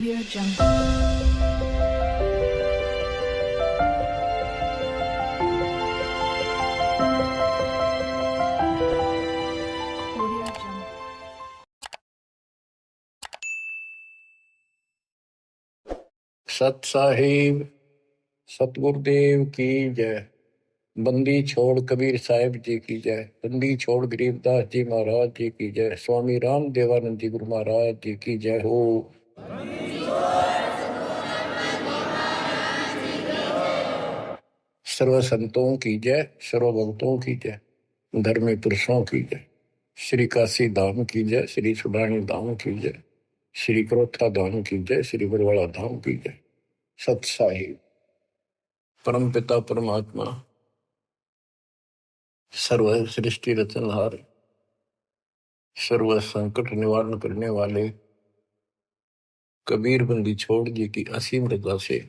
Audio Jungle. Audio Jungle. सत साहिब सतगुरुदेव की जय। बंदी छोड़ कबीर साहिब जी की जय। बंदी छोड़ गरीबदास जी महाराज जी की जय। स्वामी राम देवानंद जी गुरु महाराज जी की जय हो। सर्व संतों की जय, सर्व भक्तों की जय, धर्मी पुरुषों की जय। श्री काशी धाम की जय, श्री सुडानी धाम की जय, श्री क्रोथा धाम की जय, श्री बरवाड़ा धाम की जय। सत साहिब परम पिता परमात्मा सर्व सृष्टि रचनहार, सर्व संकट निवारण करने वाले कबीर बंदी छोड़ जी की असीम रजा से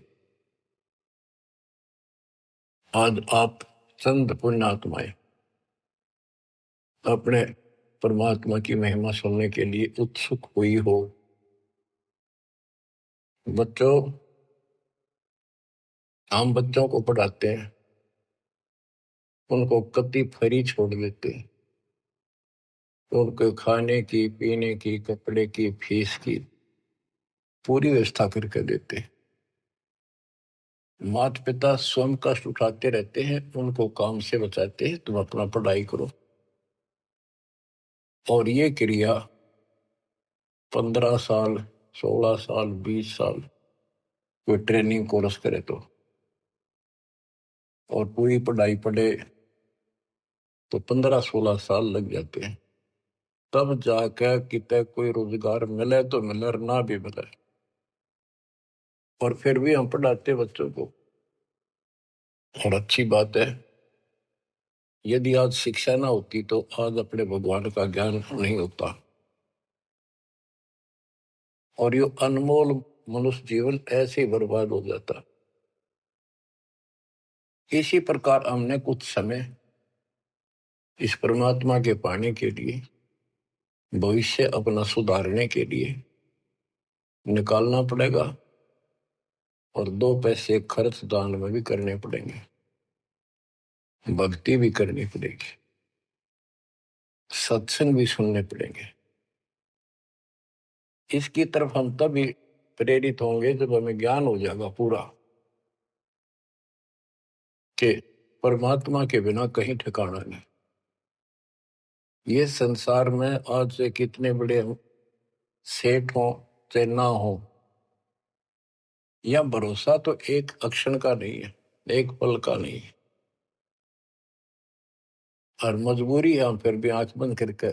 आज आप चंद पुण्यात्माएं अपने परमात्मा की महिमा सुनने के लिए उत्सुक हुई हो। बच्चों, हम बच्चों को पढ़ाते हैं, उनको कति फ्री छोड़ देते हैं, उनको खाने की, पीने की, कपड़े की, फीस की पूरी व्यवस्था करके देते हैं। माता पिता स्वयं कष्ट उठाते रहते हैं, उनको काम से बचाते हैं, तुम अपना पढ़ाई करो। और ये क्रिया 15 साल, 16 साल, 20 साल कोई ट्रेनिंग कोर्स करे तो, और पूरी पढ़ाई पढ़े तो 15-16 साल लग जाते हैं। तब जाकर कितने कोई रोजगार मिले तो मिले, और ना भी मिले। और फिर भी हम पढ़ाते बच्चों को। और अच्छी बात है, यदि आज शिक्षा ना होती तो आज अपने भगवान का ज्ञान नहीं होता, और ये अनमोल मनुष्य जीवन ऐसे ही बर्बाद हो जाता। इसी प्रकार हमने कुछ समय इस परमात्मा के पाने के लिए, भविष्य अपना सुधारने के लिए निकालना पड़ेगा, और 2 पैसे खर्च दान में भी करने पड़ेंगे, भक्ति भी करनी पड़ेगी, सत्संग भी सुनने पड़ेंगे। इसकी तरफ हम तभी प्रेरित होंगे जब हमें ज्ञान हो जाएगा पूरा कि परमात्मा के बिना कहीं ठिकाना नहीं। ये संसार में आज से कितने बड़े सेठ हो चाहे ना हो, या भरोसा तो एक अक्षण का नहीं है, एक पल का नहीं है। और मजबूरी है, हम फिर भी आंख बंद करके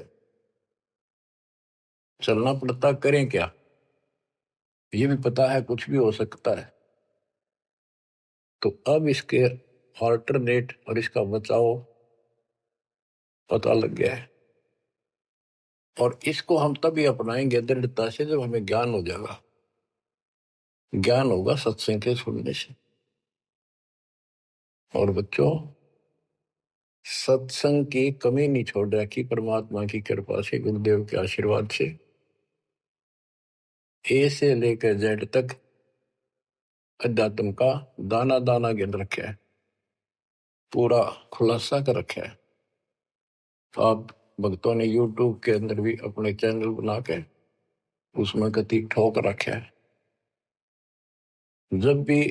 चलना पड़ता। करें क्या? ये भी पता है कुछ भी हो सकता है। तो अब इसके ऑल्टरनेट और इसका बचाव पता लग गया है, और इसको हम तभी अपनाएंगे दृढ़ता से जब हमें ज्ञान हो जाएगा। ज्ञान होगा सत्संग के सुनने से। और बच्चों, सत्संग की कमी नहीं छोड़ रखी परमात्मा की कृपा से, गुरुदेव के आशीर्वाद से। ए से लेकर जेड तक अध्यात्म का दाना दाना गिन रखा है, पूरा खुलासा कर रखा है। आप भक्तों ने यूट्यूब के अंदर भी अपने चैनल बना के उसमें कति ठोक रखा है। जब भी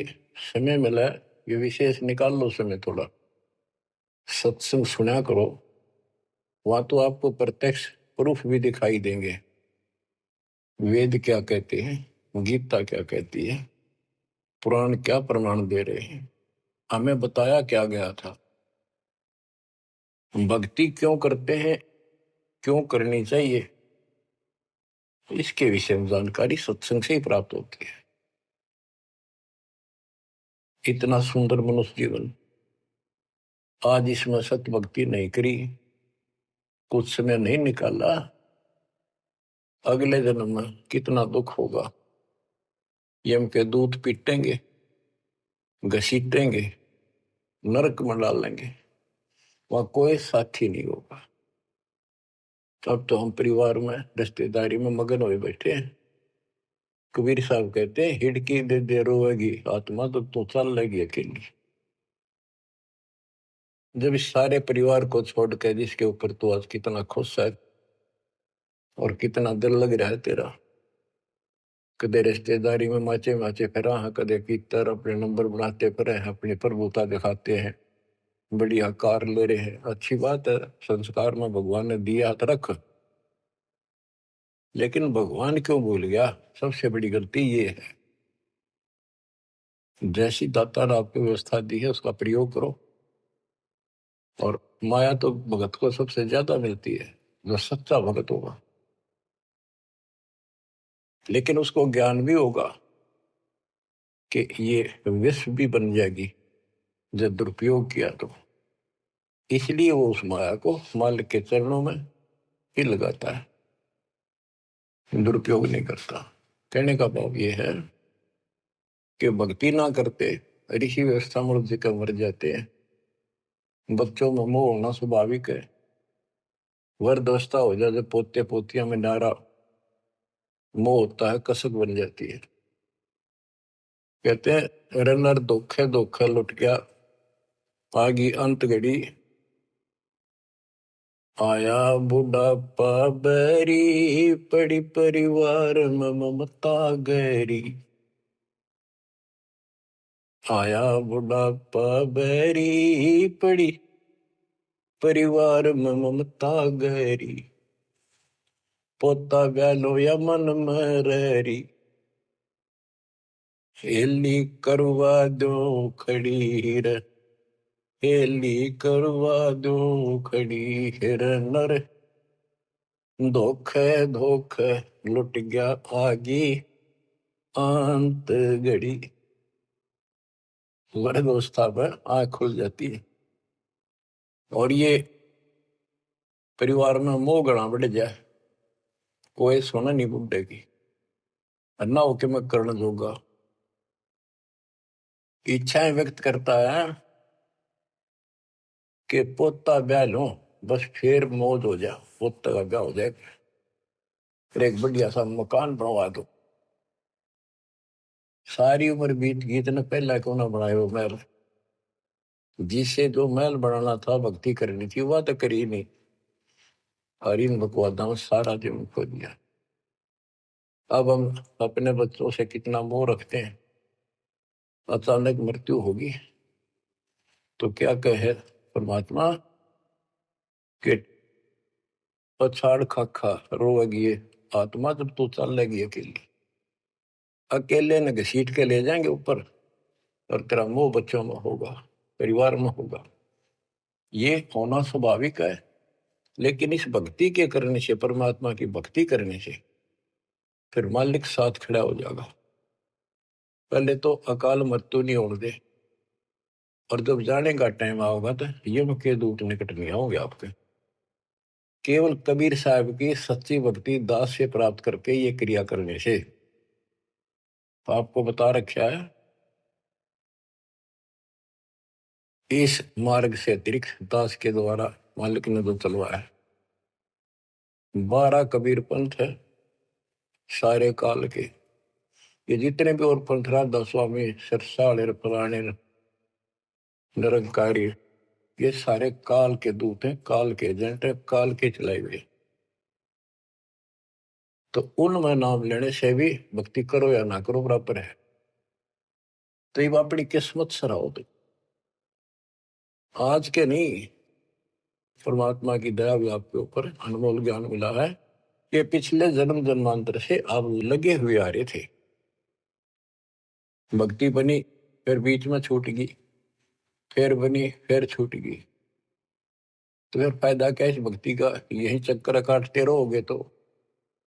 समय मिला, ये विशेष निकाल लो समय थोड़ा, सत्संग सुना करो। वहां तो आपको प्रत्यक्ष प्रूफ भी दिखाई देंगे। वेद क्या कहते हैं, गीता क्या कहती है, पुराण क्या प्रमाण दे रहे हैं, हमें बताया क्या गया था, भक्ति क्यों करते हैं, क्यों करनी चाहिए, इसके विषय में जानकारी सत्संग से ही प्राप्त होती है। इतना सुंदर मनुष्य जीवन, आज इसमें सत्य भक्ति नहीं करी, कुछ समय नहीं निकाला, अगले जन्म में कितना दुख होगा। यम के दूध पीटेंगे, घसीटेंगे, नरक में डालेंगे, वहां कोई साथी नहीं होगा। अब तो हम परिवार में, रिश्तेदारी में मगन हुए बैठे हैं, कबीर साहब कहते हैं हिड़की दे दे रोएगी आत्मा तो चल लेगी अकेली। जब इस सारे परिवार को छोड़ के जिसके ऊपर तू आज कितना खुश है और कितना दिल लग रहा है तेरा, कदे रिश्तेदारी में माचे माचे फिरा है, कदे भीतर अपने नंबर बनाते फिरे हैं, अपनी प्रभुता दिखाते हैं, बढ़िया कार ले रहे हैं, अच्छी बात है, संस्कार में भगवान ने दिया तो रख, लेकिन भगवान क्यों भूल गया? सबसे बड़ी गलती ये है, जैसी दाता ने आपको व्यवस्था दी है उसका प्रयोग करो। और माया तो भगत को सबसे ज्यादा मिलती है, जो सच्चा भगत होगा, लेकिन उसको ज्ञान भी होगा कि ये विष भी बन जाएगी जब दुरुपयोग किया तो, इसलिए वो उस माया को मालिक के चरणों में ही लगाता है, दुरुपयोग नहीं करता। कहने का भाव ये है कि भक्ति ना करते ऋषि व्यवस्था मनुष्य का मर जाते हैं, बच्चों में मोह होना स्वाभाविक है, वृद्धावस्था हो जाए जब पोते पोतियां में नारा मोह होता है, कसक बन जाती है। कहते हैं रनर धोखे धोखे लुट गया, आगी अंत घड़ी, आया बुढ़ापा बैरी, पड़ी परिवार में ममता गहरी। आया बुढ़ापा बैरी, पड़ी परिवार में ममता गहरी, पोता ब्यालो या मन में रहरी, हेली करवा दो खड़ी रे, हेली करवा दो खड़ी हिर नर, धोखे धोखे लुट गया आगी अंत घड़ी। वृद्धावस्था पर आंख खुल जाती है और ये परिवार में मोह गणा बढ़ जाए, कोई सुना नहीं बुढ़े की, अन्ना होके मैं करना जोगा, इच्छाएं व्यक्त करता है कि पोता ब्याह लो, बस फिर मौज हो जा, पोता का ब्याह हो जाए, फिर एक बढ़िया सा मकान बनवा दो। सारी उम्र बीत गई, इतने पहला क्यों ना बनाए वो महल? जिससे जो महल बनाना था, भक्ति करनी थी, वह तो करी नहीं, और इन बकवादा में सारा जीवन खो दिया। अब हम अपने बच्चों से कितना मोह रखते हैं, अचानक मृत्यु होगी तो क्या कहे परमात्मा कि पछाड़ खाखा रोएगी ये आत्मा जब तू चल लेगी अकेली, अकेले ने घसीट के ले जाएंगे ऊपर, और तेरा मोह बच्चों में होगा, परिवार में होगा, ये होना स्वाभाविक है। लेकिन इस भक्ति के करने से, परमात्मा की भक्ति करने से फिर मालिक साथ खड़ा हो जाएगा। पहले तो अकाल मृत्यु नहीं होने दे, और जब जाने का टाइम आओगा तो यम के दूत निकट नहीं आओगे आपके। केवल कबीर साहब की सच्ची भक्ति दास से प्राप्त करके ये क्रिया करने से, तो आपको बता रखा है इस मार्ग से अतिरिक्त दास के द्वारा मालिक ने जो चलवाया है। 12 कबीर पंथ है सारे काल के, ये जितने भी और पंथ राधा स्वामी सरसाल फलाने निरंकारी, ये सारे काल के दूत हैं, काल के एजेंट है, काल के चलाए हुए। तो उनमें नाम लेने से भी भक्ति करो या ना करो बराबर है। तो ये अपनी किस्मत सराहो, तो आज के नहीं, परमात्मा की दया भी आपके ऊपर अनमोल ज्ञान मिला है कि पिछले जन्म जन्मांतर से आप लगे हुए आ रहे थे, भक्ति बनी फिर बीच में छूट गई, फिर बनी फिर छूट गई, तो फिर फायदा क्या इस भक्ति का? यही चक्कर काटते रहोगे तो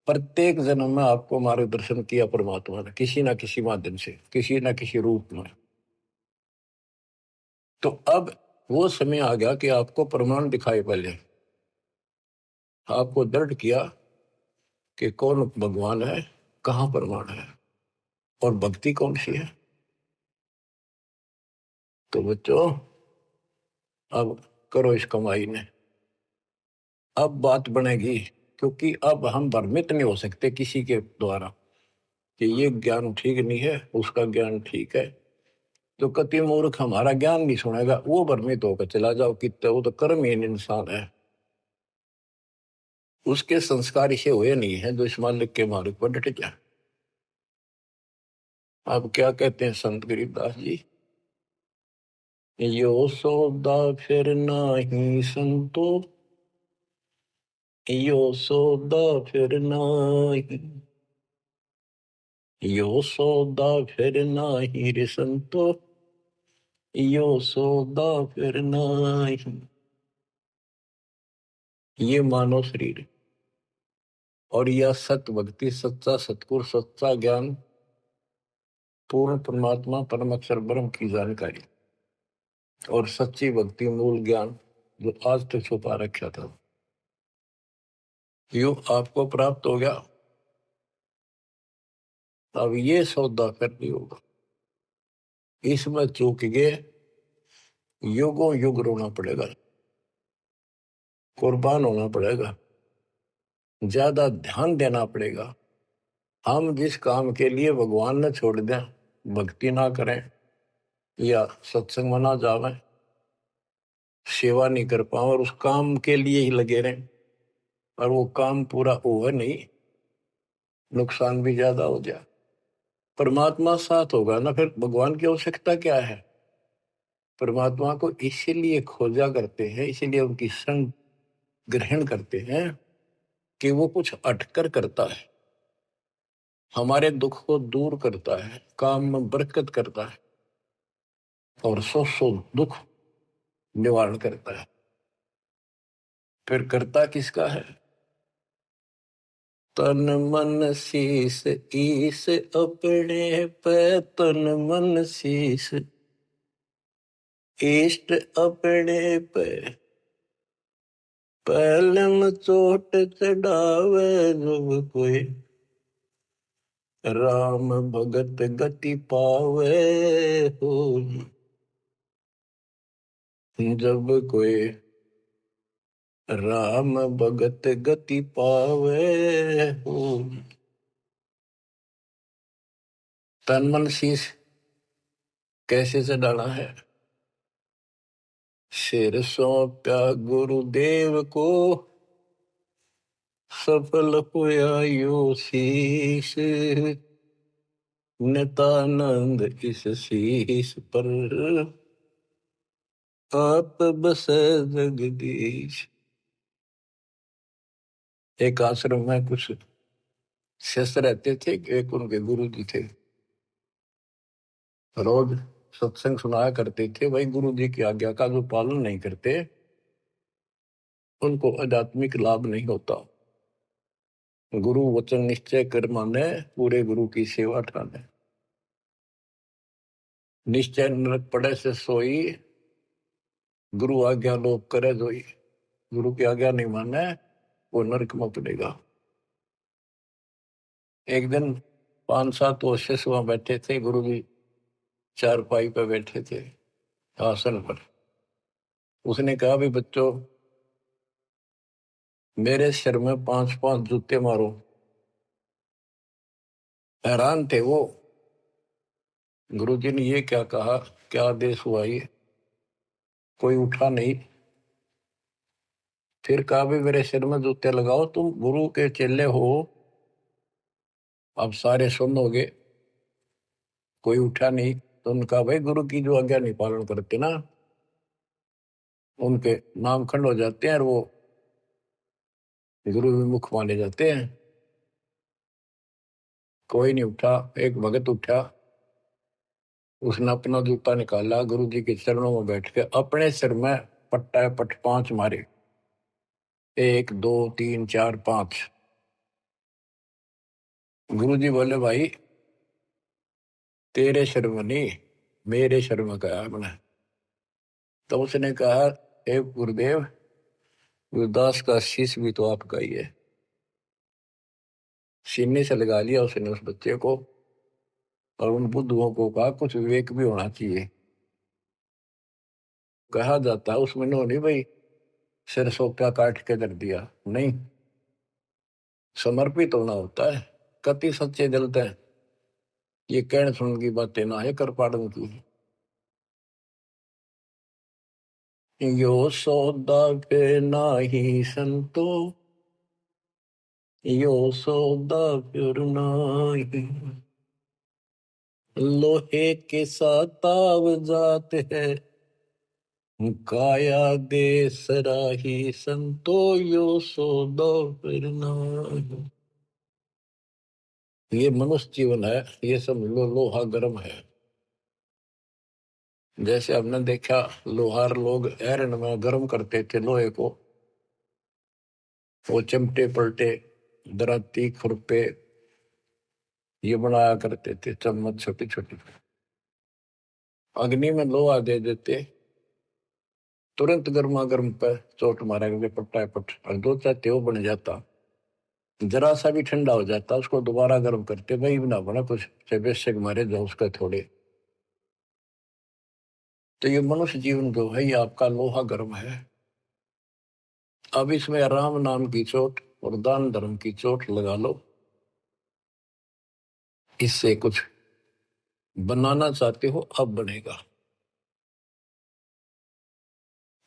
प्रत्येक जन्म में आपको मार्गदर्शन किया परमात्मा ने किसी ना किसी माध्यम से, किसी ना किसी रूप में। तो अब वो समय आ गया कि आपको प्रमाण दिखाई, पहले आपको दृढ़ किया कि कौन भगवान है, कहां प्रमाण है और भक्ति कौन सी है। तो बच्चों अब करो इस कमाई ने, अब बात बनेगी, क्योंकि अब हम भ्रमित नहीं हो सकते किसी के द्वारा। कि ये ज्ञान ठीक नहीं है, उसका ज्ञान ठीक है, तो कति मूर्ख हमारा ज्ञान नहीं सुनेगा, वो भ्रमित होकर चला जाओ कितने, वो तो कर्महीन इंसान है, उसके संस्कार इसे हुए नहीं है जो इस मालिक के मार्ग पर डट जाए। आप क्या कहते हैं संत गरीबदास जी? यो सौदा फिर नाही संतो, यो सौदा फिर नाही, यो सौदा फिर नाही रे संतो, यो सौदा फिर नाही। ये मानव शरीर और यह सत्य भक्ति, सच्चा सतगुरु, सच्चा ज्ञान, पूर्ण परमात्मा परम अक्षर ब्रह्म की जानकारी और सच्ची भक्ति मूल ज्ञान जो आज तक छुपा रखा था, यो आपको प्राप्त हो गया। अब ये सौदा करनी होगा, इसमें चूक गए युगों युग रोना पड़ेगा, कुर्बान होना पड़ेगा, ज्यादा ध्यान देना पड़ेगा। हम जिस काम के लिए भगवान ने छोड़ दें, भक्ति ना करें या सत्संग में ना जावें, सेवा नहीं कर पाओ और उस काम के लिए ही लगे रहें और वो काम पूरा हुआ नहीं, नुकसान भी ज्यादा हो जाए, परमात्मा साथ होगा ना, फिर भगवान की आवश्यकता क्या है? परमात्मा को इसीलिए खोजा करते हैं, इसीलिए उनकी संग ग्रहण करते हैं कि वो कुछ अटकर करता है, हमारे दुख को दूर करता है, काम में बरकत करता है और सौ दुख निवारण करता है। फिर करता किसका है? तन मन शीस ईस अपने पे, तन मन शीस इष्ट अपने पे, पहलम चोट चढ़ावे जब कोई, राम भगत गति पावे हो, जब कोई राम भगत गति पावे हो। तन मन शीश कैसे से डाला है? सिर सौंप्या गुरुदेव को, सफल हुआ यो शीश, नितानंद इस शीश पर आप बसे जगदीश। एक आश्रम में कुछ शिष्य रहते थे, एक उनके गुरु जी थे, रोज सत्संग सुनाया करते थे। भाई गुरु जी की आज्ञा का जो पालन नहीं करते उनको आध्यात्मिक लाभ नहीं होता। गुरु वचन निश्चय कर माने, पूरे गुरु की सेवा ठाने, निश्चय नरक पड़े से सोई, गुरु आज्ञा लोग करे जोई। गुरु की आज्ञा नहीं माने वो नरक में पड़ेगा। एक दिन 5-7 शिष्य वहां बैठे थे, गुरु जी चारपाई पे बैठे थे आसन पर। उसने कहा भी बच्चों, मेरे सिर में 5-5 जूते मारो। हैरान थे वो, गुरु जी ने ये क्या कहा, क्या आदेश हुआ ये? कोई उठा नहीं। फिर कहा भी मेरे सिर में जूते लगाओ, तुम गुरु के चेले हो, अब सारे सुनोगे। कोई उठा नहीं। तो उनका भाई गुरु की जो आज्ञा नहीं पालन करते ना, उनके नाम खंड हो जाते हैं और वो गुरु विमुख माने जाते हैं। कोई नहीं उठा। एक भगत उठा, उसने अपना जूता निकाला, गुरु जी के चरणों में बैठ के अपने सिर में पट्टा पट 5 मारे। 1 2 3 4 5। गुरु जी बोले भाई तेरे सिर में नहीं, मेरे सिर में कहा मैंने। तो उसने कहा हे गुरुदेव, गुरुदास का शीश भी तो आपका ही है। सीने से लगा लिया उसने उस बच्चे को और उन बुद्धुओं को कहा कुछ विवेक भी होना चाहिए। कहा जाता है उसमें नहीं भाई सिर सोप्या काट के धर दिया, नहीं, समर्पित होना होता है। कति सच्चे जलते हैं, ये कहने सुन की बातें ना है कर पाड़न की। यो सौदा पे नाही संतो, यो सौदा फिर नाही। लोहे के साथ ताव जात है, काया दे सराही संतो, यो सौदा फिर नाही। ये मनुष्य जीवन है, ये सब लोहा गर्म है। जैसे हमने देखा लोहार लोग आयरन में गर्म करते थे लोहे को, वो चिमटे पलटे दराती खुरपे ये बनाया करते थे, चम्मच छोटी छोटी अग्नि में लोहा दे देते, तुरंत गर्मा गर्म पे चोट मारेंगे पट्टा पट और दो चाहते वो बन जाता। जरा सा भी ठंडा हो जाता उसको दोबारा गर्म करते, वही बना बना कुछ से मारे जो उसका थोड़े। तो ये मनुष्य जीवन जो है ये आपका लोहा गर्म है। अब इसमें राम नाम की चोट और दान धर्म की चोट लगा लो, इससे कुछ बनाना चाहते हो अब बनेगा।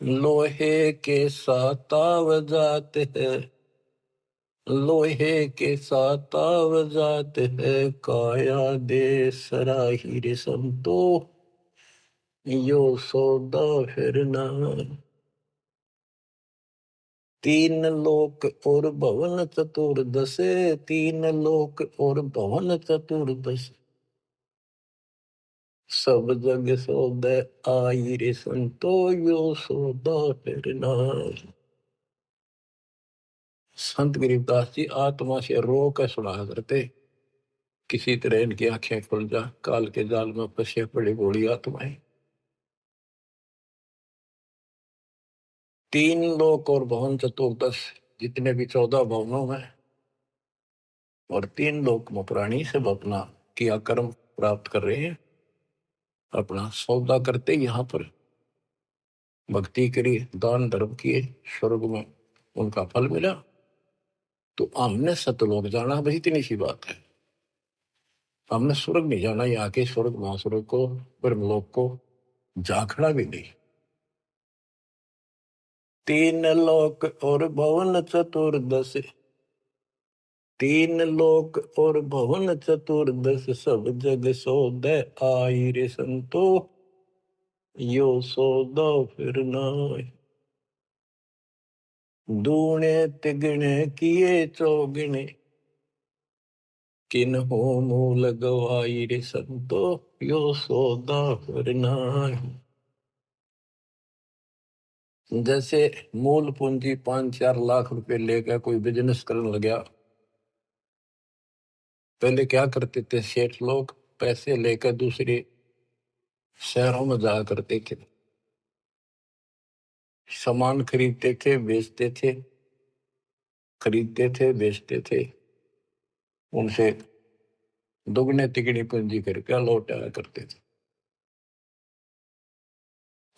लोहे के साथ ताव जाते हैं, लोहे के साथ ताव जाते हैं, काया दे सराही रे संतो, यो सौदा फिर ना। तीन लोक और भवन चतुर्दश, तीन लोक और भवन चतुर्दश, सब जग सौदे आई रे संतो, यो सौदा फिर ना। संत गरीबदास जी आत्मा से रो कर सुना करते, किसी तरह इनकी आंखें खुल जा, काल के जाल में फंसे पड़ी बूढ़ी आत्माएं। तीन लोक और भवन चतुर्दश, जितने भी 14 भवनों में और तीन लोक में प्राणी सब अपना किया कर्म प्राप्त कर रहे हैं, अपना सौदा करते यहाँ पर भक्ति करी, दान धर्म किए, स्वर्ग में उनका फल मिला। तो हमने सतलोक जाना, बस इतनी सी बात है। हमने स्वर्ग नहीं जाना, यहाँ के स्वर्ग महास्वर्ग को ब्रह्मलोक को झांकना भी नहीं। तीन लोक और भवन चतुर्दश, तीन लोक और भवन चतुर्दश, सब जग सौदे आई रे संतो, यो सौदा फिर नाय। दूने तिगने किए चौगने, किन हो मूल गवाई रे संतो, यो सौदा फिर नाय। जैसे मूल पूंजी 5-4 लाख रुपए लेकर कोई बिजनेस करने लगा, पहले क्या करते थे सेठ लोग, पैसे लेकर दूसरे शहरों में जाया करते थे, सामान खरीदते थे बेचते थे, खरीदते थे बेचते थे, उनसे दुगने तिगनी पूंजी करके लौटाया करते थे।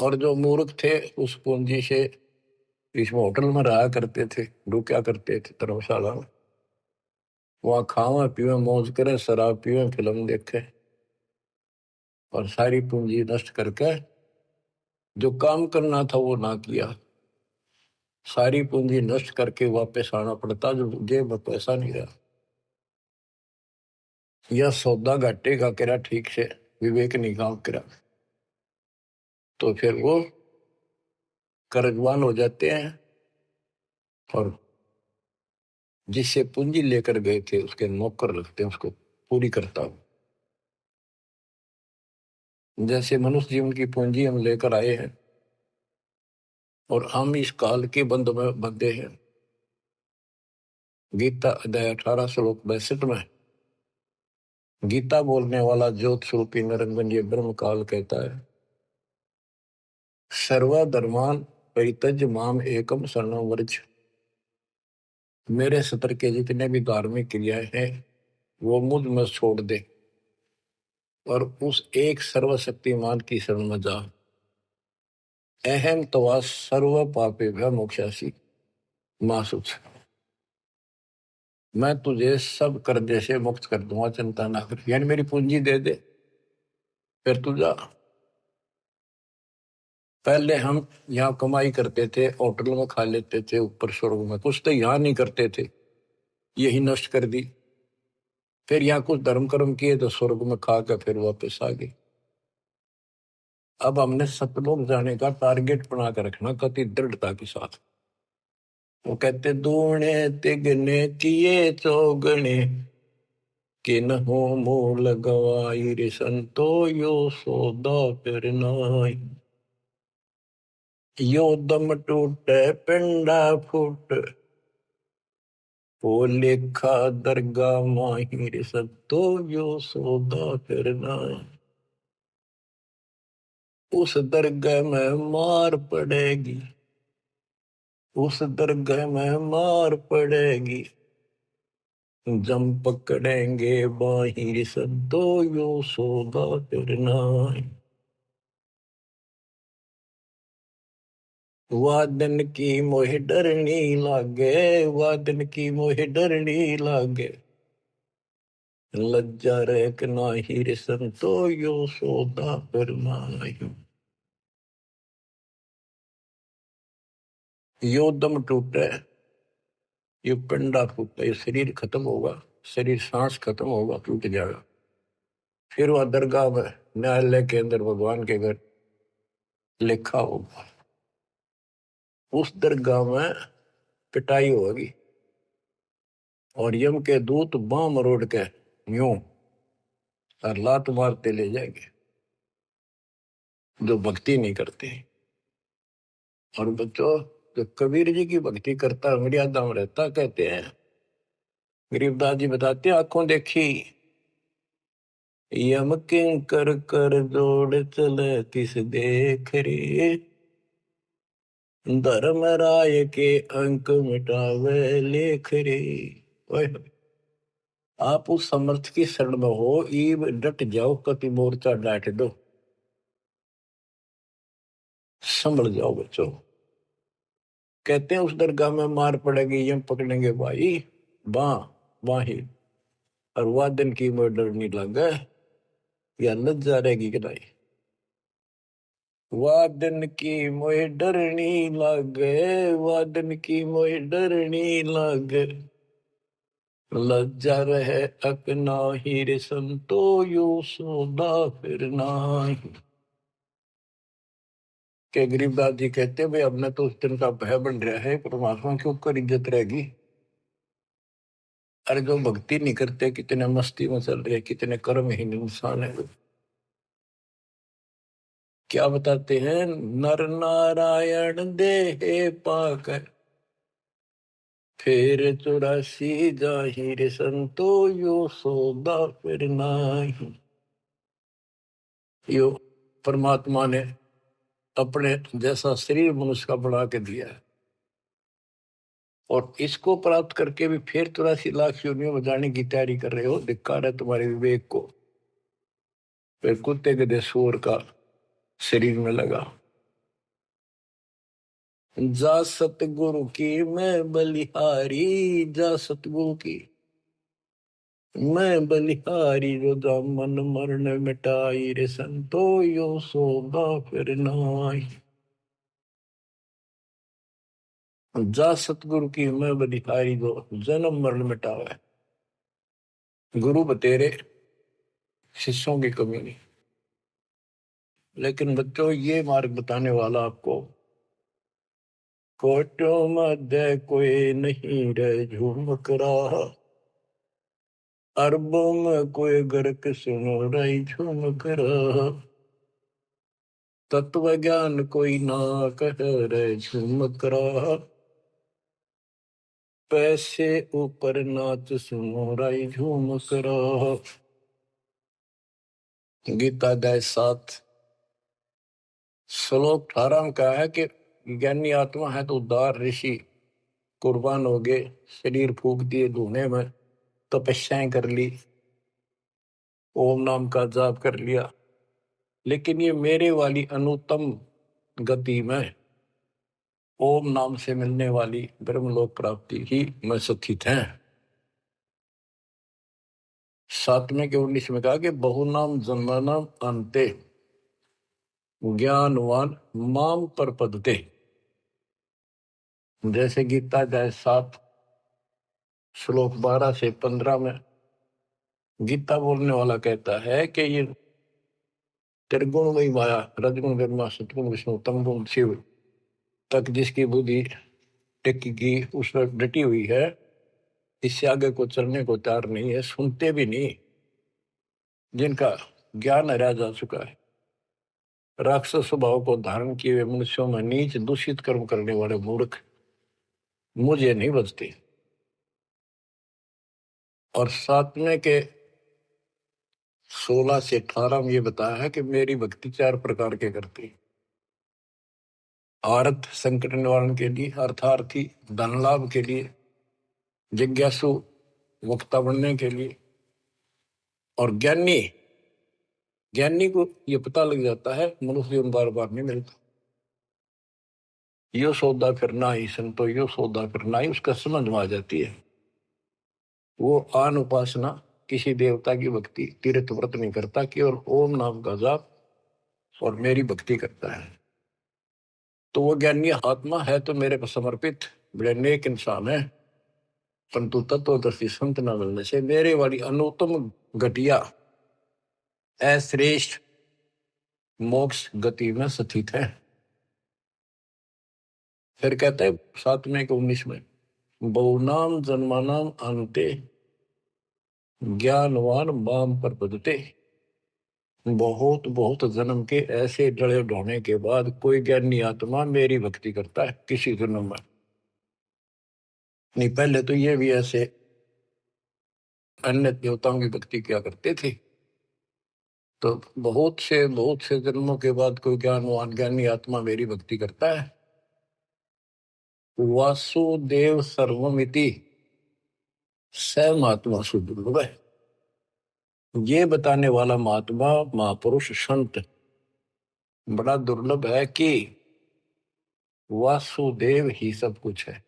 और जो मूर्ख थे उस पूंजी से इसमें होटल में रहा करते थे, रुका करते थे धर्मशाला में, वहां खावा पीवे मौज करे, शराब पीवे, फिल्म देखे और सारी पूंजी नष्ट करके जो काम करना था वो ना किया, सारी पूंजी नष्ट करके वापस आना पड़ता, जो जेब में पैसा नहीं रहा। यह सौदा घाटे का करा ठीक से, विवेक नहीं काम करा, तो फिर वो कर्जवान हो जाते हैं और जिससे पूंजी लेकर गए थे उसके नौकर रखते हैं, उसको पूरी करता हूं। जैसे मनुष्य जीवन की पूंजी हम लेकर आए हैं और हम इस काल के बंद में बंधे हैं। गीता अध्याय 18 श्लोक 62 में गीता बोलने वाला ज्योत स्वरूपी निरंजन ये ब्रह्म काल कहता है, सर्वधर्मान परित्यज्य माम एकम शरणं व्रज। मेरे सत्र के जितने भी धार्मिक क्रियाएं हैं वो मुझ में छोड़ दे और उस एक सर्वशक्तिमान की शरण में जा। अहम तवा सर्व पापेभ्य मोक्षासि मां सुच। मैं तुझे सब कर्जे से मुक्त कर दूंगा, चिंता ना कर, यानी मेरी पूंजी दे दे फिर तू जा। पहले हम यहाँ कमाई करते थे, होटल में खा लेते थे, ऊपर स्वर्ग में, कुछ तो यहाँ नहीं करते थे, यही नष्ट कर दी। फिर यहाँ कुछ धर्म कर्म किए तो स्वर्ग में खा कर फिर वापस आ गए। अब हमने सतलोक जाने का टारगेट बना कर रखना कति दृढ़ता के साथ। वो कहते दूने तिगने किए चौगने, किन हो मूल गवाई रे संतो, यो सौदा फिर नाई। यो दम टूटे पिंडा फूट, वो लेखा दरगाह माहिर सत्तो, यो सौदा फिर नाई। उस दरगाह में मार पड़ेगी, उस दरगाह में मार पड़ेगी, जम पकड़ेंगे बाहिर सद्दो, यो सौदा फिर नाई। वादन की मोहे डरनी लागे, वादन की मोहे डरनी लागे, लज्जा रेक नाही रे संतो, यो सौदा फिर नाई। यो दम टूटे, ये पिंडा फूटे, ये शरीर खत्म होगा, शरीर सांस खत्म होगा, टूट जाएगा। फिर वह दरगाह में न्यायालय के अंदर भगवान के घर लिखा होगा। उस दरगाह में पिटाई होगी और यम के दूत बां मरोड़ के यूं और लात मारते ले जाएंगे जो भक्ति नहीं करते। और बच्चों, जो कबीर जी की भक्ति करता मर्यादा में रहता, कहते हैं गरीबदास जी बताते, आंखों देखी यम किंकर कर जोड़ चले तिस देख रे, धर्म राय के अंक मिटावे लेख रे। ओए, आप उस समर्थ की शरण में हो, ईब डट जाओ, कति मोर्चा डांट दो, संभल जाओ बच्चों। कहते हैं उस दरगाह में मार पड़ेगी, यम पकड़ेंगे भाई बां बाही, और वादन की मोह डरनी लगे, या लज्जा रहेगी कि नहीं। वादन की मोह डरनी लगे, वादन की मोह डरनी लगे, लज्जा रहे अक नाही रे संतो, यो सौदा फिर नाई। के गरीबदास जी कहते भाई अब न तो उस दिन का भय बन रहा है, परमात्मा के ऊपर इज्जत रहेगी। अरे जो भक्ति नहीं करते, कितने मस्ती में चल रहे, कितने कर्महीन इंसान है। क्या बताते हैं, नर नारायण देह पाकर, फिर 84 जाहिर संतो, यो सौदा फिर नाही। यो परमात्मा ने अपने जैसा शरीर मनुष्य का बना के दिया है, और इसको प्राप्त करके भी फिर 84 लाख योनियों में जाने की तैयारी कर रहे हो। धिक्कार है तुम्हारे विवेक को। फिर कुत्ते गधे सूअर का शरीर में लगा। जा सतगुरु की मैं बलिहारी, जा सतगुरु की मैं बलिहारी, जो दामन मरण मिटाई रे संतो, यो सौदा फिर नाई। जा सतगुरु की मैं बलिहारी, जो जन्म मरण मिटावे। गुरु बतेरे, शिष्यों की कमी नहीं। लेकिन बच्चों, ये मार्ग बताने वाला आपको, कोटों मध्य कोई नहीं रे झुमक रहा, अरबों में कोई गर्क सुनो रही झुमक रहा, तत्व ज्ञान कोई ना कह रे झुमक रहा, पैसे ऊपर नाच सुनो रही झुमक रहा। गीता अध्याय 7 श्लोक 18 में कहा है कि ज्ञानी आत्मा है तो उदार ऋषि कुर्बान हो गए, शरीर फूक दिए धुने में, तपस्याएं कर ली, ओम नाम का जाप कर लिया, लेकिन ये मेरे वाली अनुत्तम गति में ओम नाम से मिलने वाली ब्रह्मलोक प्राप्ति ही में सुखित हैं। 7वें के 19 में कहा कि बहुनाम जन्मनाम अंते ज्ञानवान माम प्रपद्यते। जैसे गीता अध्याय 7 श्लोक 12 से 15 में गीता बोलने वाला कहता है कि ये त्रिगुण वही माया, रजगुण ब्रह्मा, सतगुण विष्णु, तमगुण शिव तक जिसकी बुद्धि टिकी की उस पर डटी हुई है, इससे आगे को चलने को तैयार नहीं है, सुनते भी नहीं, जिनका ज्ञान हरा जा चुका है, राक्षस स्वभाव को धारण किए हुए मनुष्यों में नीच दूषित कर्म करने वाले मूर्ख मुझे नहीं बचते। और 7वें के 16 से 18 में ये बताया है कि मेरी भक्ति 4 प्रकार के करती। आर्थ संकट निवारण के लिए, अर्थार्थी धन लाभ के लिए, जिज्ञासु वक्ता बनने के लिए, और ज्ञानी ज्ञानी को ये पता लग जाता है मनुष्य जीवन बार बार नहीं मिलता, यो सौदा करना ही संतो, यो सौदा करना ही उसका समझ में आ जाती है। वो आन उपासना, किसी देवता की भक्ति, तीर्थ व्रत नहीं करता, केवल ओम नाम का जाप और मेरी भक्ति करता है। तो वो ज्ञानी आत्मा है तो मेरे को समर्पित बड़े नेक इंसान है, परंतु तत्वदर्शी संत न मिलने से मेरे वाली अनुत्तम घटिया अश्रेष्ठ मोक्ष गति में स्थित है। फिर कहते हैं 7वें के 19 में बहुनाम जन्मानाम अंते ज्ञानवान माम प्रपद्यते। बहुत बहुत जन्म के ऐसे डले ढोने के बाद कोई ज्ञानी आत्मा मेरी भक्ति करता है किसी जन्म में। नहीं, पहले तो ये भी ऐसे अन्य देवताओं की भक्ति किया करते थे, तो बहुत से जन्मों के बाद कोई ज्ञानवान ज्ञानी आत्मा मेरी भक्ति करता है। वासुदेव सर्वमिति स महात्मा सुदुर्लभ है। ये बताने वाला महात्मा महापुरुष संत बड़ा दुर्लभ है कि वासुदेव ही सब कुछ है।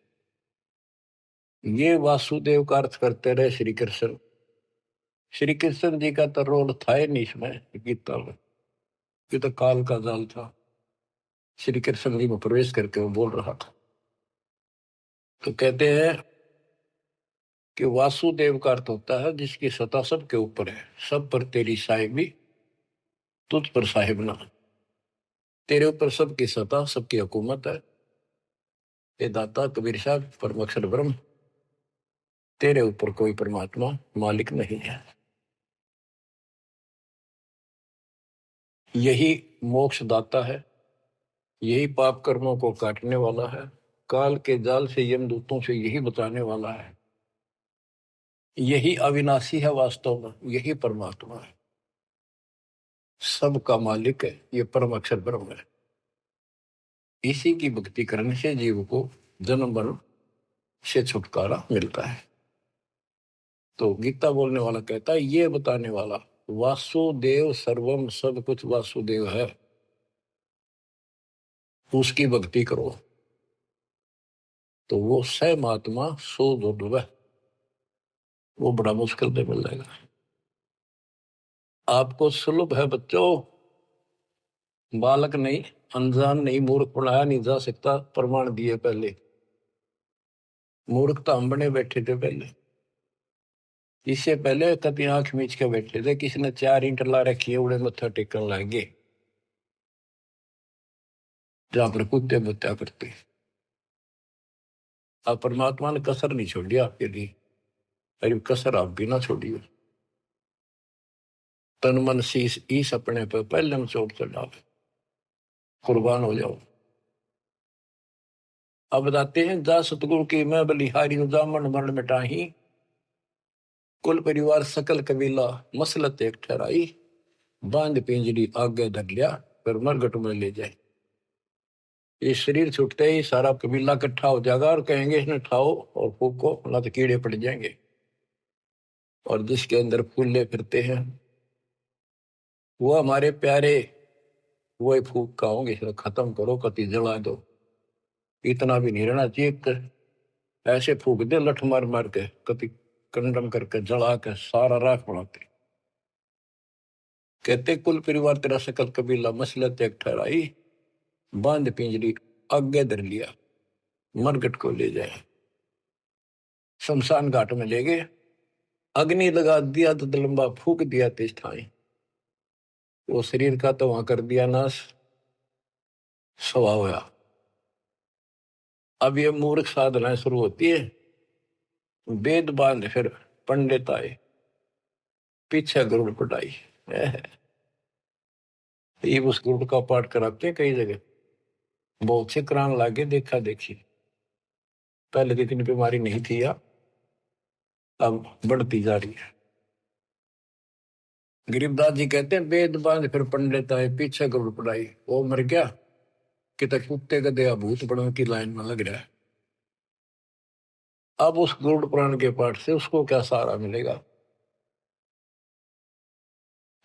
ये वासुदेव का अर्थ करते रहे श्री कृष्ण। श्री कृष्ण जी का तो रोल था ही नहीं इसमें गीता में, ये तो काल का जाल था। श्री कृष्ण जी में प्रवेश करके वो बोल रहा था। तो कहते हैं कि वासुदेव का अर्थ होता है जिसकी सत्ता सबके ऊपर है, सब पर तेरी साहिबी, तुझ पर साहिब ना। तेरे ऊपर सबकी सत्ता, सबकी हुकूमत है। ये दाता कबीर साहब परम अक्षर ब्रह्म, तेरे ऊपर कोई परमात्मा मालिक नहीं है। यही मोक्ष दाता है, यही पाप कर्मों को काटने वाला है, काल के जाल से यमदूतों से यही बचाने वाला है, यही अविनाशी है, वास्तव में यही परमात्मा है, सबका मालिक है, ये परम अक्षर ब्रह्म है। इसी की भक्ति करने से जीव को जन्म मरण से छुटकारा मिलता है। तो गीता बोलने वाला कहता है, ये बताने वाला वासुदेव सर्वम, सब कुछ वासुदेव है, उसकी भक्ति करो तो वो स महात्मा सो दुर्लभ, वो बड़ा मुश्किल से मिल जाएगा। आपको सुलभ है बच्चों, बालक नहीं, अनजान नहीं, मूर्ख पढ़ाया नहीं जा सकता, प्रमाण दिए पहले। मूर्ख तो हम बने बैठे थे पहले, इससे पहले कभी आंख मीच के बैठे थे, किसी ने 4 ईंट ला रखी है, उड़े मत्था टेकन लगे जहां पर कुत्ते बत्या करते। अब परमात्मा ने कसर नहीं छोड़ी आपके लिए, अरे कसर आप भी ना छोड़िए। तन मन शीश ईस अपने पर पहले हम चोट चढ़ाओ, कुर्बान हो जाओ। अब बताते हैं, जा सतगुरु की मैं बलिहारी जामन मरण मिटाही, कुल परिवार सकल कबीला मसलत एक ठहराई, बांध पिंजरी आगे धर लिया, फिर मरगट में ले जाए। ये शरीर छूटते ही सारा कबीला इकट्ठा हो जाएगा और कहेंगे इसने ठाओ और फूको, ना तो कीड़े पड़ जाएंगे। और जिसके अंदर फूले फिरते हैं वो हमारे प्यारे, वो फूक का होंगे, खत्म करो, कति जला दो। इतना भी नहीं रहना चाहिए, ऐसे फूक दे लठ मार मार के, कति कंडम करके जला के सारा राख बनाते। कहते कुल परिवार तेरा सकल कबीला मसलत एक ठहराई, बांध पिंजरी आगे धर लिया, मरगट को ले जाए शमशान घाट में ले गए, अग्नि लगा दिया तो लंबा फूक दिया तेज ठाई, वो शरीर का तो वहां कर दिया नाश, सवा होया। अब ये मूर्ख साधनाएं शुरू होती है, वेद बांध फिर पंडित आए, पीछे गरुड़ पटाई। ये उस गरुड़ का पाठ कराते हैं कई जगह, बहुत से करान लागे देखा देखी। पहले तो इतनी बीमारी नहीं थी या अब बढ़ती जा रही है। गरीबदास जी कहते हैं वेद बांध फिर पंडित आए, पीछे गरुड़ पटाई। वो मर गया कि तक कुत्ते का दया भूत बड़ों की लाइन में लग रहा है। अब उस गरुड़ पुराण के पाठ से उसको क्या सहारा मिलेगा?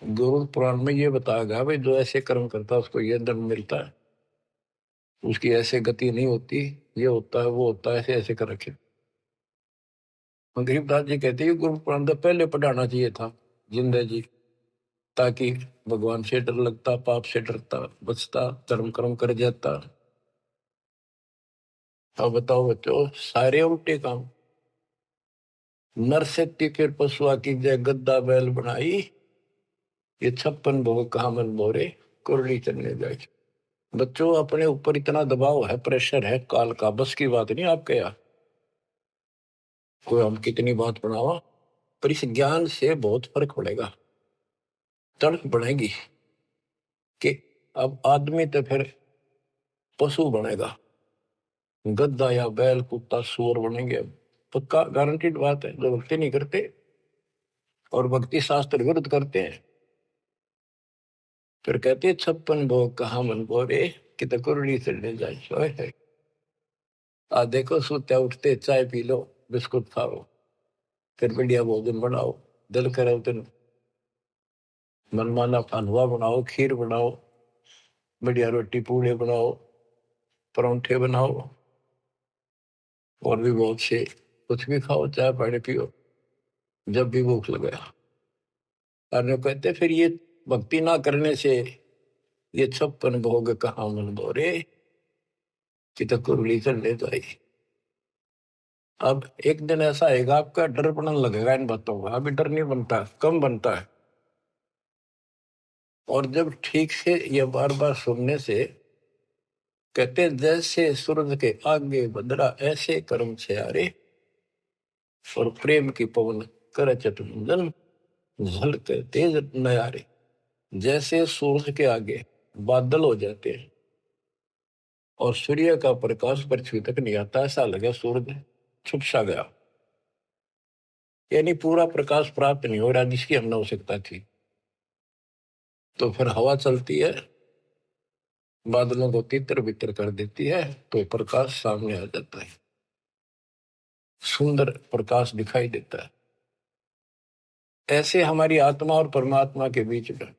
गरुड़ पुराण में ये बताया गया भाई जो ऐसे कर्म करता है उसको ये दंड मिलता है, उसकी ऐसे गति नहीं होती, ये होता है वो होता है, ऐसे ऐसे कर रखे। गरीबदास जी कहते हैं गुरु पुराण तो पहले पढ़ाना चाहिए था जिंदा जी, ताकि भगवान से डर लगता, पाप से डरता, बचता, धर्म कर्म कर जाता। अब बताओ बच्चों, सारे उल्टे काम। नर से तिकर पशुआ की जय गद्दा बैल बनाई, ये 56 भोग कहा मन मोरे, कुरली चलने जाए। बच्चों अपने ऊपर इतना दबाव है, प्रेशर है काल का, बस की बात नहीं आपके यहाँ। कोई हम कितनी बात बनावा, पर इस ज्ञान से बहुत फर्क पड़ेगा, तड़प बढ़ेगी कि अब आदमी तो फिर पशु बनेगा, गद्दा या बैल कुत्ता सूअर बनेंगे, पक्का गारंटीड बात है। जो भक्ति नहीं करते और भक्ति शास्त्र विरुद्ध करते हैं, फिर कहते हैं 56 भोग कहा मन बोरे, कि तो कुरली चढ़ने जाए। आ देखो सोते उठते चाय पी लो, बिस्कुट खाओ, फिर बढ़िया भोजन बनाओ, दिल करे तो मनमाना हलवा बनाओ, खीर बनाओ, बढ़िया रोटी पूड़े बनाओ, परोंठे बनाओ, और भी बहुत से कुछ भी खाओ, चाय पानी पियो जब भी भूख लगे। और कहते फिर ये भक्ति ना करने से ये 56 भोग कहाँ मन बोरे, कि तो कुरली चढ़ने जाए। अब एक दिन ऐसा आएगा आपका डर पड़ने लगेगा इन बातों का, अभी डर नहीं बनता, कम बनता है। और जब ठीक से ये बार बार सुनने से, कहते हैं जैसे सूरज के आगे बदरा ऐसे कर्म से आरे, और प्रेम की पवन कर चतुंजन झलके तेज नयारे। जैसे सूरज के आगे बादल हो जाते हैं और सूर्य का प्रकाश पृथ्वी तक नहीं आता, ऐसा लगे सूरज छुप सा गया, यानी पूरा प्रकाश प्राप्त नहीं हो रहा जिसकी हमने आवश्यकता थी। तो फिर हवा चलती है, बादलों को तितर बितर कर देती है, तो प्रकाश सामने आ जाता है, सुंदर प्रकाश दिखाई देता है। ऐसे हमारी आत्मा और परमात्मा के बीच में,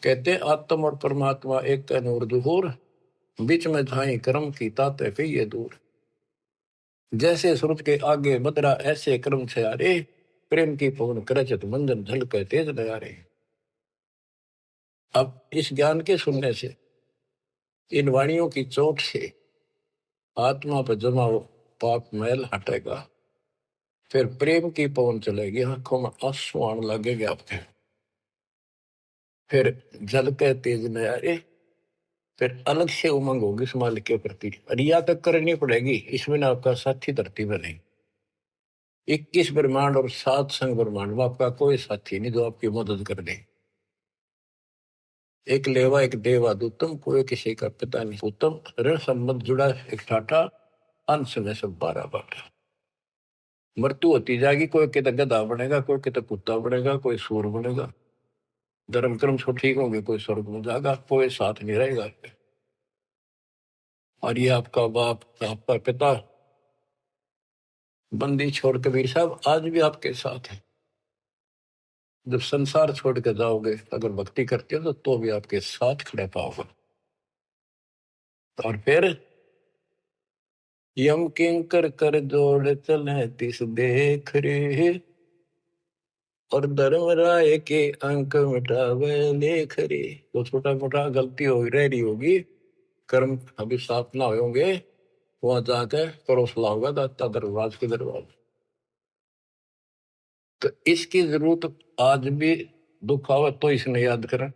कहते आत्मा और परमात्मा एक का नूर दुहूर, बीच में झाई कर्म की ताते कहिए दूर। जैसे सूरज के आगे बदरा ऐसे कर्म से आरे, प्रेम की पवन करचत मंजन झलके तेज नयारे। अब इस ज्ञान के सुनने से, इन वाणियों की चोट से आत्मा पर जमा हो पाप मैल हटेगा, फिर प्रेम की पवन चलेगी, आंखों में आंसू आने लगेगा आपके, फिर जल के तेज नयारे, फिर अलग से उमंग होगी इस मालिक के प्रति। रिया तक करनी पड़ेगी, इसमें ना आपका साथी धरती में नहीं। 21 ब्रह्मांड और 7 संग ब्रह्मांड में आपका कोई साथी नहीं जो आपकी मदद कर दे। एक लेवा एक देवा दूतम, कोई किसी का पिता नहीं उत्तम, ऋण संबंध जुड़ा एक ठाठा, अंश में सब 12 बाटा। मृत्यु होती जाएगी, कोई कितना गधा बनेगा, कोई कितना कुत्ता बनेगा, कोई सूर बनेगा, धर्म कर्म सब ठीक होंगे, कोई स्वर्ग में जाएगा, कोई साथ नहीं रहेगा। और ये आपका बाप, आपका पिता, बंदी छोड़ कबीर साहब आज भी आपके साथ है। जब संसार छोड़ के जाओगे, अगर भक्ति करते हो तो भी आपके साथ खड़े पाओगे। और फिर यम किंकर कर जोड़ चले तिस देख रे, और धर्म राय के अंक मिटावे लेख रे। तो छोटा मोटा गलती हो रह रही होगी, कर्म अभी साफ ना होंगे, वहां जाके परोसला होगा दाता दरबार के दरबार। तो इसकी जरूरत आज भी दुख आवे तो इसने याद करें।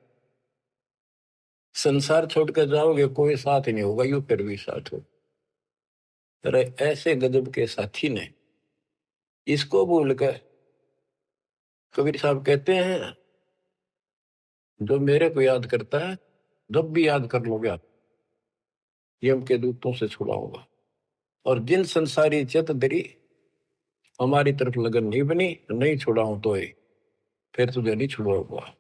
संसार छोड़ कर जाओगे कोई साथ ही नहीं होगा, यू फिर भी साथ हो। अरे ऐसे गजब के साथी ने इसको भूल कर, कबीर साहब कहते हैं जो मेरे को याद करता है, जब भी याद कर लोगे आप, यम के दूतों से छुड़ाऊंगा। और जिन संसारी चित दरी हमारी तरफ लगन नहीं बनी, नहीं छुड़ाऊं तो फिर तुझे नहीं छुड़ाऊंगा।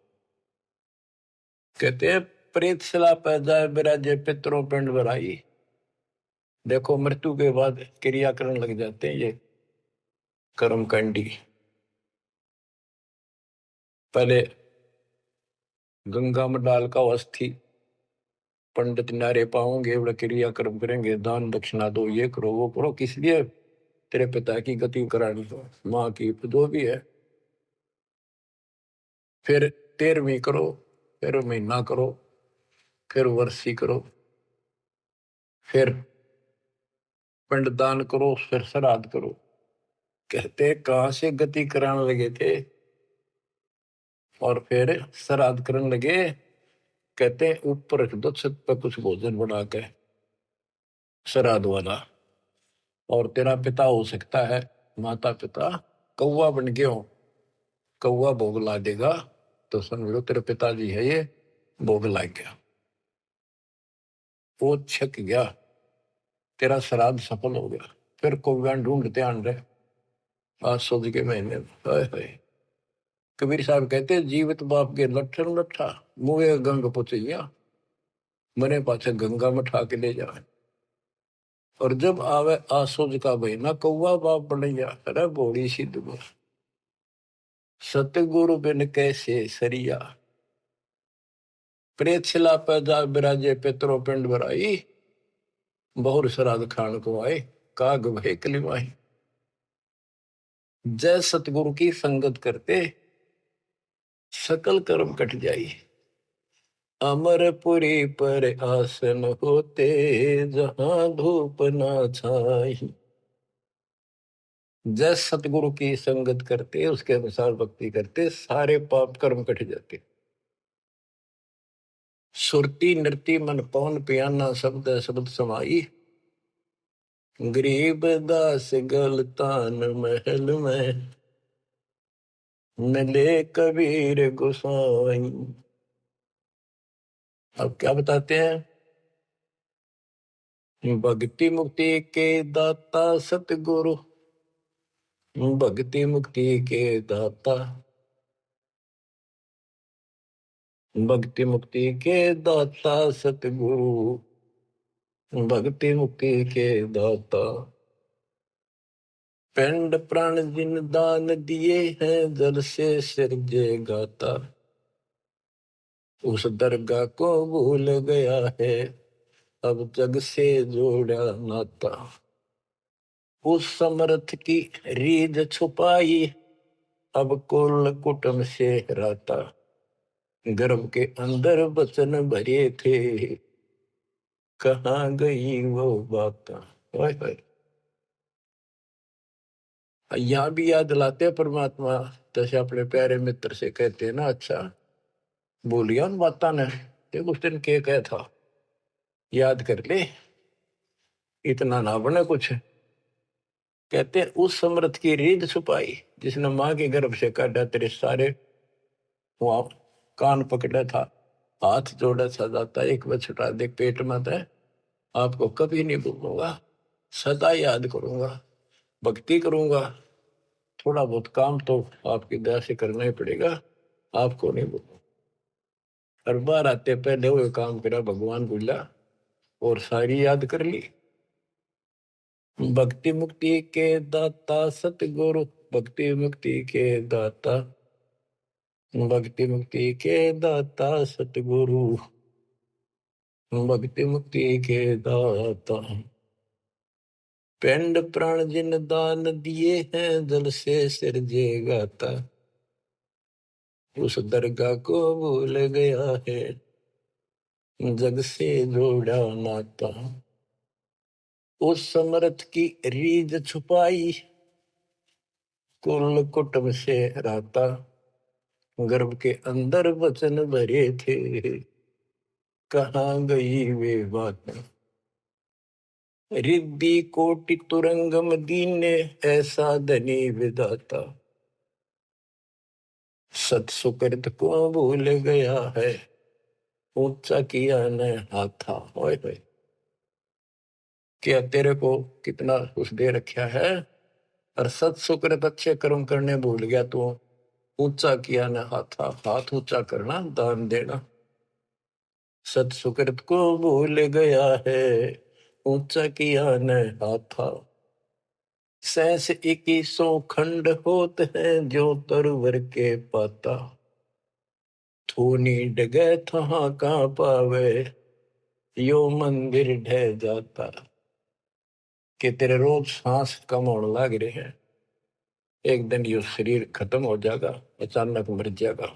कहते हैं प्रेत सला पैदा बिराजे पितरों पिंड भराई। देखो मृत्यु के बाद क्रिया करने लग जाते हैं ये कर्मकांडी। पहले गंगा में डाल का अस्थि पंडित नारे पाओगे, बड़ा क्रिया कर्म करेंगे, दान दक्षिणा दो, ये करो वो करो, किस लिए? तेरे पिता की गति करानी हो, माँ की, जो भी है। फिर 13वीं करो, फिर महीना करो, फिर वर्षी करो, फिर पिंडदान करो, फिर श्राद्ध करो। कहते कहां से गति कराने लगे थे और फिर श्राद्ध करने लगे। कहते ऊपर रख दो छत पर कुछ भोजन बना के श्राद्ध वाला, और तेरा पिता हो सकता है, माता पिता कौवा बन गए हो, कौवा भोग ला देगा, तो समझ लो तेरे पिताजी है ये, भोग ला गया, वो छक गया, तेरा श्राद्ध सफल हो गया। फिर कौवा ढूंढते आन रहे आज सोच के महीने में। हाय हाय। कबीर साहब कहते जीवित बाप के लट्ठन लट्ठा, मुँह गंग पुचैया, मरे पाछे गंगा में ठा के ले जाए। और जब आवे आसुज का महीना, कौवा बाप बनैया। अरे बोली सिद्ध बोल, सतगुरु बिन कैसे सरिया, प्रेत शिला पैदा बिराजे पितरों पिंड भराई, बहुर श्राद्ध खान को आए, काग भय कलिमाई। जय सतगुरु की संगत करते सकल कर्म कट जाई, अमरपुरी पर आसन होते, जहां धूप ना छाई। जय सतगुरु की संगत करते, उसके अनुसार भक्ति करते, सारे पाप कर्म कट जाते। सुरती नृति मन पवन पियाना, शब्द शब्द समाई, गरीब दास गलतान महल में, मिले कबीर गोसाई। अब क्या बताते हैं? भक्ति मुक्ति के दाता सतगुरु, भक्ति मुक्ति के दाता, भक्ति मुक्ति के दाता सतगुरु, भक्ति मुक्ति के दाता। पिंड प्राण जिन दान दिए हैं, जल से सिरजे गाता, उस दरगाह को भूल गया है, अब जग से जोड़ा नाता। उस समर्थ की रीझ छुपाई, अब कुल कुटुंब से राता, गर्भ के अंदर बचन भरे थे, कहाँ गई वो बात। यहाँ भी याद दिलाते हैं परमात्मा, जैसे अपने प्यारे मित्र से कहते हैं ना, अच्छा बोलिया उन बात ने, देख उस दिन क्या कहा था, याद कर ले, इतना ना बने कुछ। कहते हैं उस समर्थ की रीढ़ छुपाई, जिसने माँ के गर्भ से काटा, तेरे सारे वहां कान पकड़ा था, हाथ जोड़ा था, जाता एक बार छुटा दे पेट में था, आपको कभी नहीं भूलूंगा, सदा याद करूंगा, भक्ति करूंगा, थोड़ा बहुत काम तो आपकी दया से करना ही पड़ेगा, आपको नहीं भूलूंगा। हर बार आते पहले वो काम करा, भगवान बोला और सारी याद कर ली। भक्ति मुक्ति के दाता सतगुरु, भक्ति मुक्ति के दाता, भक्ति मुक्ति के दाता सतगुरु, भक्ति मुक्ति के दाता। पिंड प्राण जिन दान दिए हैं, जल से सिरजे गाता, उस दरगाह को भूल गया है, जग से जोड़ा नाता। उस समर्थ की रीझ छुपाई, कुल कुटुंब से राता, गर्भ के अंदर वचन भरे थे, कहाँ गई वे बात। रिद्धि कोटि तुरंगम दीने, ऐसा धनी विधाता, सत सुकृत को भूल गया है, ऊंचा किया न हाथा। ओए होए, क्या तेरे को कितना कुछ दे रखा है, और सत सुकृत अच्छे कर्म करने भूल गया तू। ऊंचा किया न हाथा, हाथ ऊंचा करना, दान देना। सत सुकृत को भूल गया है, ऊंचा किया न हाथा। सहस 2100 खंड होत है, जो तरवर के पाता, थूनी डगे थहा का पावे, यो मंदिर ढह जाता। कि तेरे रोज सांस कम होने लग रहे हैं, एक दिन यो शरीर खत्म हो जाएगा, अचानक मर जाएगा।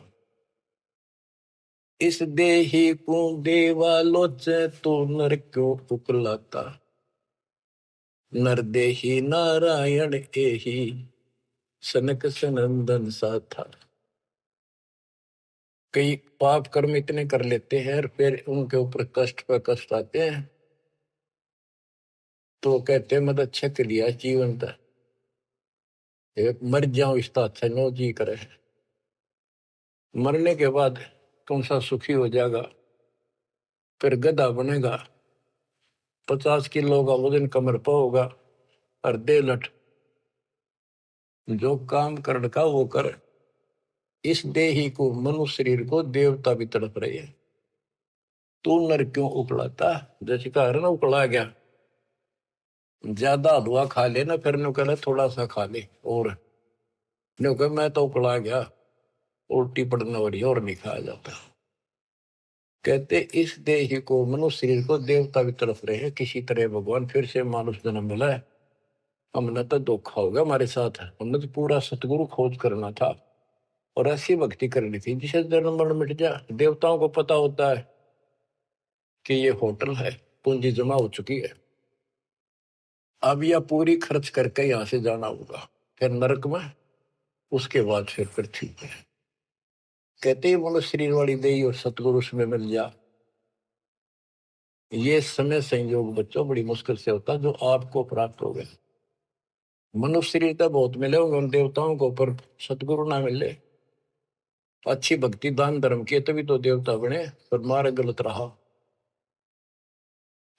इस देही को देवा लोचे, तो नर क्यों उकलाता, नर देही नारायण एही, सनक सनंदन साथा। कई पाप कर्म इतने कर लेते हैं और फिर उनके ऊपर कष्ट पर कष्ट आते हैं, तो कहते हैं मत अच्छा कर लिया जीवन था, मर जाओ इसका अच्छा नो जी करे। मरने के बाद कौन सा सुखी हो जाएगा, फिर गधा बनेगा, 50 किलो का वजन कमर पर होगा, और दे लट, जो काम कर का वो कर। इस देही को, मनुष्य शरीर को देवता भी तड़प रहे हैं, तू नर क्यों उकलाता। जैसे कहा ना उकला गया, ज्यादा हलवा खा ले ना, फिर नो कहना थोड़ा सा खा ले, और नो कह मैं तो उकला गया, उल्टी पड़ने वाली और नहीं खाया जाता। कहते इस देह को, मनुष्य शरीर को देवता भी तरफ रहे हैं, किसी तरह भगवान फिर से मानुष जन्म मिला है। हमने तो धोखा होगा हमारे साथ, हमने तो पूरा सतगुरु खोज करना था, और ऐसी भक्ति करनी थी जिसे जन्म मरण मिट जाए। देवताओं को पता होता है कि ये होटल है, पूंजी जमा हो चुकी है, अब यह पूरी खर्च करके यहां से जाना होगा, फिर नरक में, उसके बाद फिर पृथ्वी पे। कहते ही मनुष्य शरीर वाली देही और सतगुरु में मिल जा। ये समय संयोग बच्चों बड़ी मुश्किल से होता जो आपको प्राप्त हो गया। मनुष्य शरीर तो बहुत मिले होंगे उन देवताओं को, पर सतगुरु ना मिले, अच्छी भक्ति दान धर्म किए तभी तो देवता बने, पर मार्ग गलत रहा।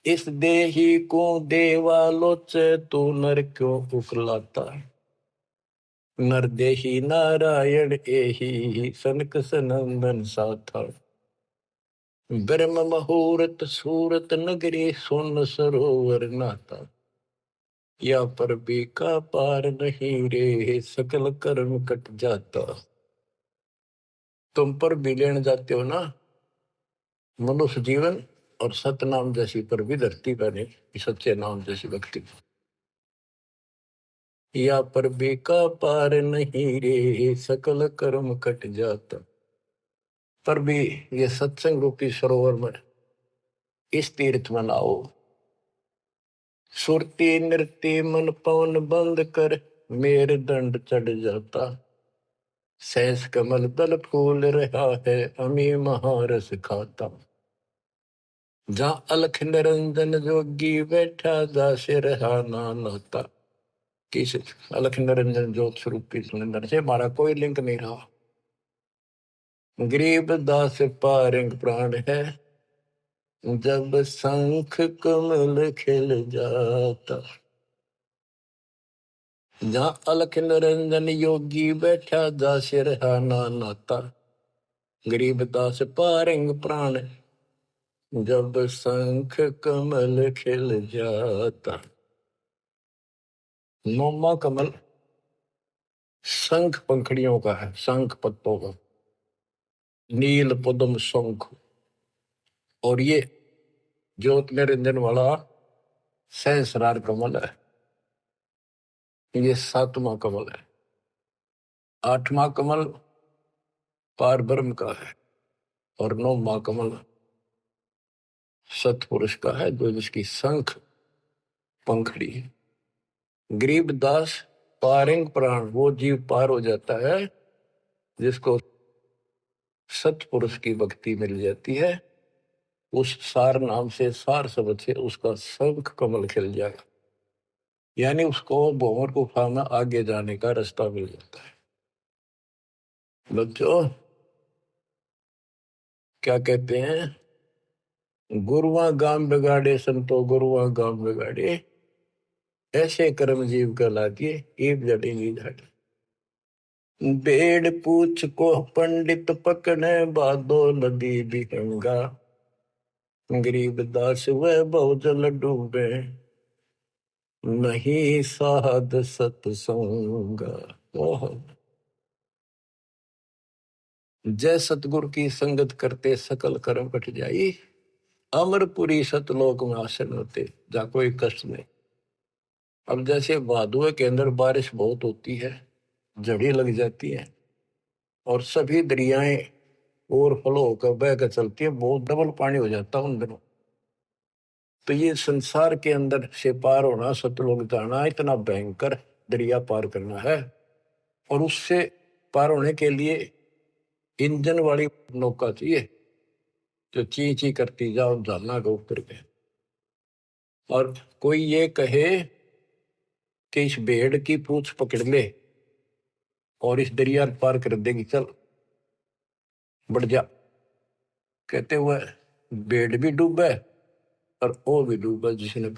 इस देही को देवा लोचे, तो नर क्यों उकलाता, नर देही नारायण एही, सनक सनंदन साथा। ब्रह्म मुहूर्त सूरत नगरी, सुन सरोवर नाता, या पर भी का पार नहीं रे, सकल कर्म कट जाता। तुम पर भी लेने जाते हो ना मनुष्य जीवन, और सतनाम जैसी पर भी धरती बने, सच्चे नाम जैसी भक्ति, या पर भी का पार नहीं रे, सकल कर्म कट जाता। पर भी ये सत्संग रूपी सरोवर में, इस तीर्थ में लाओ, सुरती नृत्य मन पवन बंद कर, मेरे दंड चढ़ जाता। सहस कमल दल फूल रहा है, अमी महारस खाता। जहाँ अलख निरंजन जोगी बैठा, दास रहा नाता। किस अलख निरंजन ज्योत स्वरूप की सुनिंदर से हमारा कोई लिंक नहीं रहा। गरीब दास पारंग प्राण है, जब शंख कमल खिल जाता। जहाँ अलख निरंजन योगी बैठा, दास रहा नाता। गरीब दास पारंग प्राण, जब शंख कमल खिल जाता। नौमा कमल शंख पंखड़ियों का है, शंख पत्तों का, नील पद्म शंख, और ये ज्योत निरंजन वाला सहस्रार कमल है। ये 7वां कमल है। 8वां कमल पार ब्रह्म का है और 9वां कमल सतपुरुष का है, जो जिसकी शंख पंखड़ी है। गरीबदास पारिंग प्राण, वो जीव पार हो जाता है जिसको सतपुरुष की भक्ति मिल जाती है। उस सार नाम से, सार शब्द से उसका शंख कमल खिल जाएगा, यानी उसको भंवर गुफा में आगे जाने का रास्ता मिल जाता है। बच्चों क्या कहते हैं, गुरुआ गाम बिगाड़े संतो गुरुआ गाम बिगाड़े, ऐसे कर्म जीव कहला दिए एक जड़ेगी झाड़ी। बेड़ पूछ को पंडित पकड़े बादो नदी बिहंगा, गरीबदास वह बहुजल डूबे नहीं साध सत्संगा। जय सतगुरु की संगत करते सकल कर्म कट जाई, अमरपुरी सतलोक में आसन होते जा कोई कष्ट नहीं। अब जैसे भादुए के अंदर बारिश बहुत होती है, जड़ी लग जाती है और सभी दरियाएं ओवरफ्लो होकर बह कर चलती है, बहुत डबल पानी हो जाता है उन दिनों। तो ये संसार के अंदर से पार होना, सतलोक जाना, इतना भयंकर दरिया पार करना है। और उससे पार होने के लिए इंजन वाली नौका चाहिए जो ची ची करती जाओ झालना के ऊपर के। और कोई ये कहे कि इस भेड़ की पूंछ पकड़ ले और इस दरिया पार कर देगी, चल बढ़ जा, कहते हुए भेड़ भी डूबे और वो भी डूबा जिसने